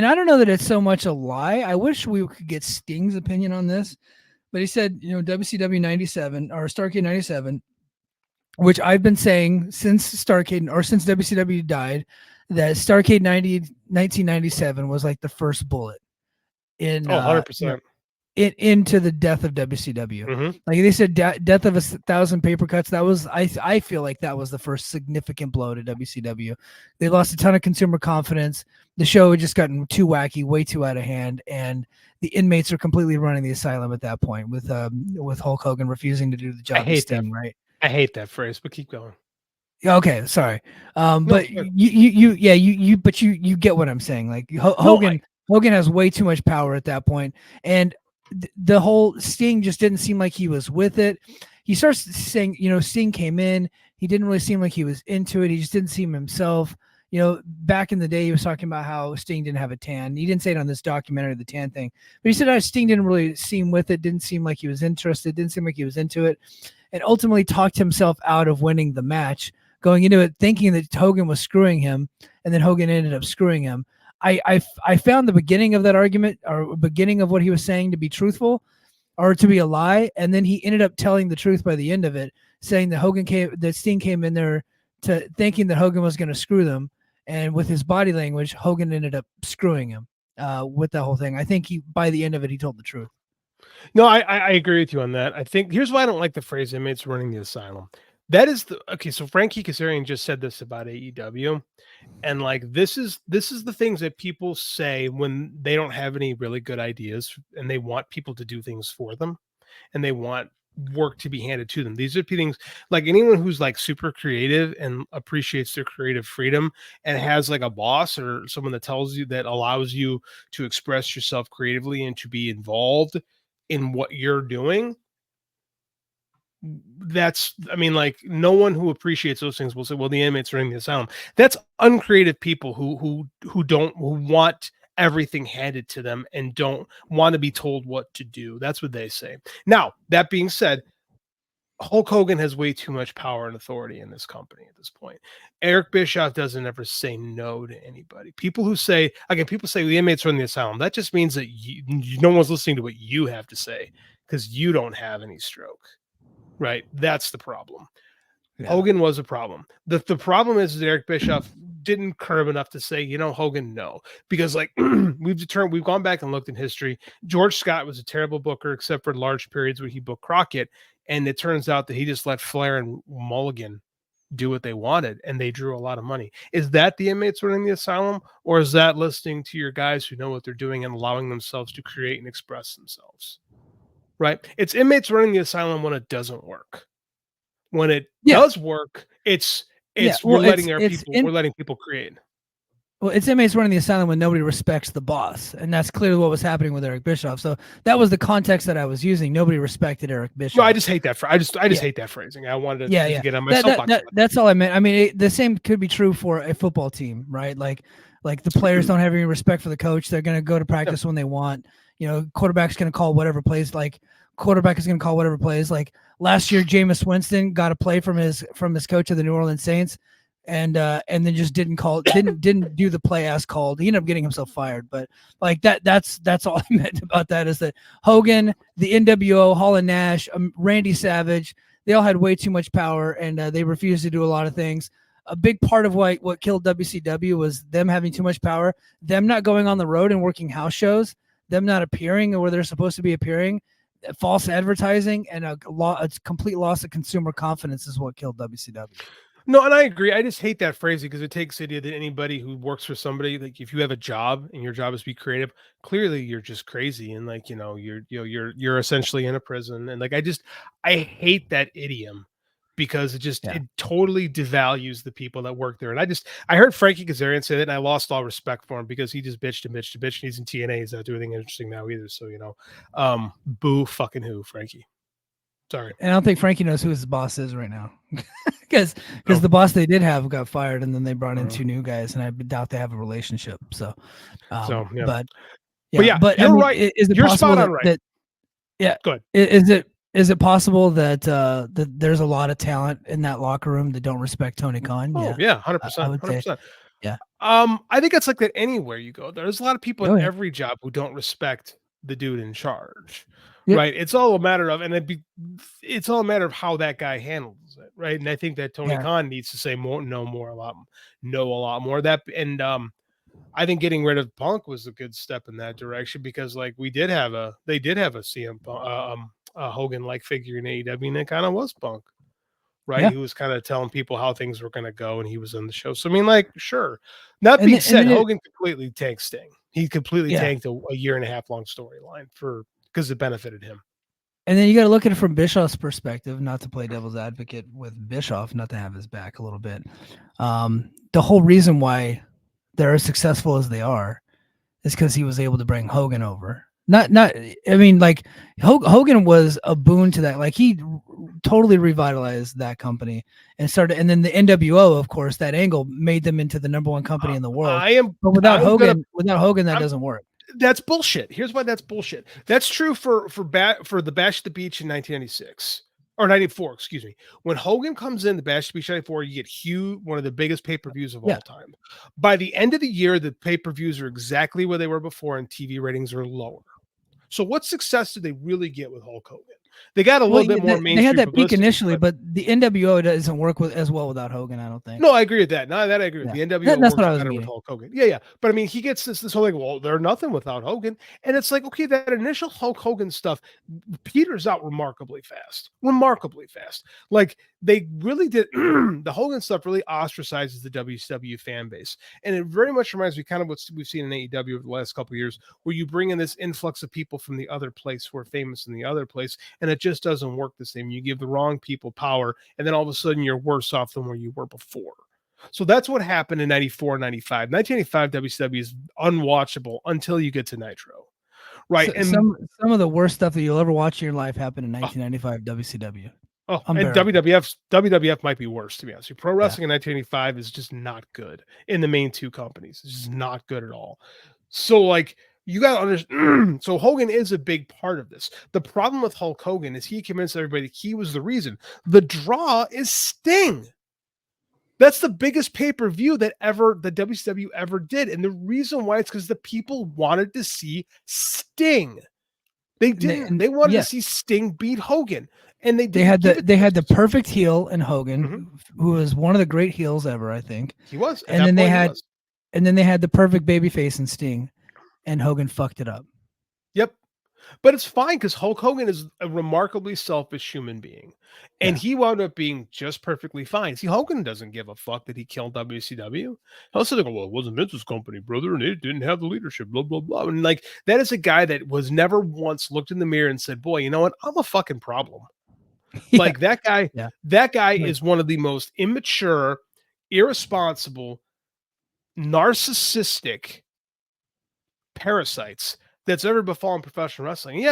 I don't know that it's so much a lie. I wish we could get Sting's opinion on this, but he said, WCW 97 or Starrcade 97, which I've been saying since Starrcade or since WCW died, that Starrcade 1997 was like the first bullet in, 100%. into the death of WCW. Mm-hmm. Like they said, death of 1,000 paper cuts. That was, I feel like that was the first significant blow to WCW. They lost a ton of consumer confidence. The show had just gotten too wacky, way too out of hand, and the inmates are completely running the asylum at that point with Hulk Hogan refusing to do the job of Sting, right? I hate that phrase, but keep going. Okay, sorry. No, But you get what I'm saying. Like Hogan has way too much power at that point, and the whole Sting just didn't seem like he was with it. He starts saying, Sting came in, he didn't really seem like he was into it. He just didn't seem himself. Back in the day, he was talking about how Sting didn't have a tan. He didn't say it on this documentary, the tan thing, but he said Sting didn't really seem with it. Didn't seem like he was interested. Didn't seem like he was into it, and ultimately talked himself out of winning the match, going into it thinking that Hogan was screwing him, and then Hogan ended up screwing him. I found the beginning of that argument or beginning of what he was saying to be truthful or to be a lie, and then he ended up telling the truth by the end of it, saying that Sting came in there to thinking that Hogan was going to screw them, and with his body language, Hogan ended up screwing him with that whole thing. I think by the end of it, he told the truth. No, I agree with you on that. I think here's why I don't like the phrase inmates running the asylum. That is so Frankie Kazarian just said this about AEW. And like this is the things that people say when they don't have any really good ideas and they want people to do things for them and they want work to be handed to them. These are things like anyone who's like super creative and appreciates their creative freedom and has like a boss or someone that tells you that allows you to express yourself creatively and to be involved in what you're doing. Like no one who appreciates those things will say, well, the inmates running the asylum. That's uncreative people who want everything handed to them and don't want to be told what to do. That's what they say. Now, that being said, Hulk Hogan has way too much power and authority in this company at this point. Eric Bischoff doesn't ever say no to anybody. People say the inmates run the asylum. That just means that no one's listening to what you have to say because you don't have any stroke. Right. That's the problem. Yeah. Hogan was a problem. The problem is that Eric Bischoff didn't curb enough to say, Hogan, no. Because like we've gone back and looked in history. George Scott was a terrible booker, except for large periods where he booked Crockett. And it turns out that he just let Flair and Mulligan do what they wanted, and they drew a lot of money. Is that the inmates running the asylum, or is that listening to your guys who know what they're doing and allowing themselves to create and express themselves? Right. It's inmates running the asylum when it doesn't work. When it does work, we're letting people create. Well, it's inmates running the asylum when nobody respects the boss, and that's clearly what was happening with Eric Bischoff. So that was the context that I was using. Nobody respected Eric Bischoff. No, I just hate that. I just hate that phrasing. I wanted to get on my soapbox. That's all I meant. I mean, the same could be true for a football team, right? Like the players don't have any respect for the coach. They're going to go to practice when they want. Quarterback's going to call whatever plays. Like quarterback is going to call whatever plays. Like last year, Jameis Winston got a play from his coach of the New Orleans Saints. And then just didn't do the play as called. He ended up getting himself fired. But like that's all I meant about that is that Hogan, the NWO, Hall and Nash, Randy Savage, they all had way too much power, and they refused to do a lot of things. A big part of what killed WCW was them having too much power, them not going on the road and working house shows, them not appearing where they're supposed to be appearing, false advertising, and a complete loss of consumer confidence is what killed WCW. No, and I agree. I just hate that phrase because it takes the idea that anybody who works for somebody, like if you have a job and your job is to be creative, clearly you're just crazy and like you're essentially in a prison. And like I hate that idiom because it totally devalues the people that work there. And I heard Frankie Kazarian say that, and I lost all respect for him because he just bitched. And he's in TNA. He's not doing anything interesting now either. So boo fucking who, Frankie. Sorry. And I don't think Frankie knows who his boss is right now. Because the boss they did have got fired, and then they brought in two new guys, and I doubt they have a relationship. But you're right. Is it you're possible spot on right. Good. Is it possible that that there's a lot of talent in that locker room that don't respect Tony Khan? Oh yeah, 100%. Yeah. I think it's like that anywhere you go. There's a lot of people in Oh, yeah. every job who don't respect the dude in charge, Yep. right? It's all a matter of, it's all a matter of how that guy handles it, right? And I think that Tony Yeah. Khan needs to say more, know a lot more. That and I think getting rid of Punk was a good step in that direction because like they did have a CM Hogan like figure in AEW, and it kind of was Punk. Right, Yeah. he was kind of telling people how things were going to go, and he was in the show. So I mean, like, sure. That And being then, and said, then it, Hogan completely tanked Sting. He completely yeah. tanked a year and a half long storyline because it benefited him. And then you got to look at it from Bischoff's perspective, not to play devil's advocate with Bischoff, not to have his back a little bit. The whole reason why they're as successful as they are is because he was able to bring Hogan over. Not. I mean, like Hogan was a boon to that. Like he totally revitalized that company and started. And then the NWO, of course, that angle made them into the #1 company in the world. But without Hogan, that doesn't work. That's bullshit. Here's why that's bullshit. That's true for the Bash at the Beach in 1996 or 94, excuse me. When Hogan comes in the Bash at the Beach 94, you get huge, one of the biggest pay-per-views of all time. By the end of the year, the pay-per-views are exactly where they were before, and TV ratings are lower. So what success did they really get with Hulk Hogan? They got a little bit more mainstream. They had that peak publicity, initially, but the NWO doesn't work as well without Hogan, I don't think. No, I agree with that. No, that I agree with. The NWO That's works what I was better with meaning. Hulk Hogan. Yeah, yeah. But I mean, he gets this whole thing. Well, they're nothing without Hogan, and it's like, okay, that initial Hulk Hogan stuff peters out remarkably fast. Remarkably fast. Like they really did. The Hogan stuff really ostracizes the WCW fan base, and it very much reminds me kind of what we've seen in AEW over the last couple of years, where you bring in this influx of people from the other place who are famous in the other place, and it just doesn't work the same. You give the wrong people power, and then all of a sudden you're worse off than where you were before. So that's what happened in 94, 95. 1995 WCW is unwatchable until you get to Nitro. Right. So, some of the worst stuff that you'll ever watch in your life happened in 1995 WCW. Oh, and WWF might be worse, to be honest. Pro wrestling in 1985 is just not good in the main two companies. It's just not good at all. So like you got to understand. So Hogan is a big part of this. The problem with Hulk Hogan is he convinced everybody he was the reason. The draw is Sting. That's the biggest pay-per-view that WCW ever did. And the reason why it's because the people wanted to see Sting. They wanted to see Sting beat Hogan. And they had the perfect heel in Hogan, who was one of the great heels ever, I think. He was. And then they had the perfect babyface in Sting, and Hogan fucked it up. Yep. But it's fine because Hulk Hogan is a remarkably selfish human being. And he wound up being just perfectly fine. See, Hogan doesn't give a fuck that he killed WCW. Also, they go, well, it wasn't Vince's company, brother, and it didn't have the leadership, blah, blah, blah. And like, that is a guy that was never once looked in the mirror and said, boy, you know what? I'm a fucking problem. Like that guy is one of the most immature, irresponsible, narcissistic parasites that's ever befallen professional wrestling. Yeah,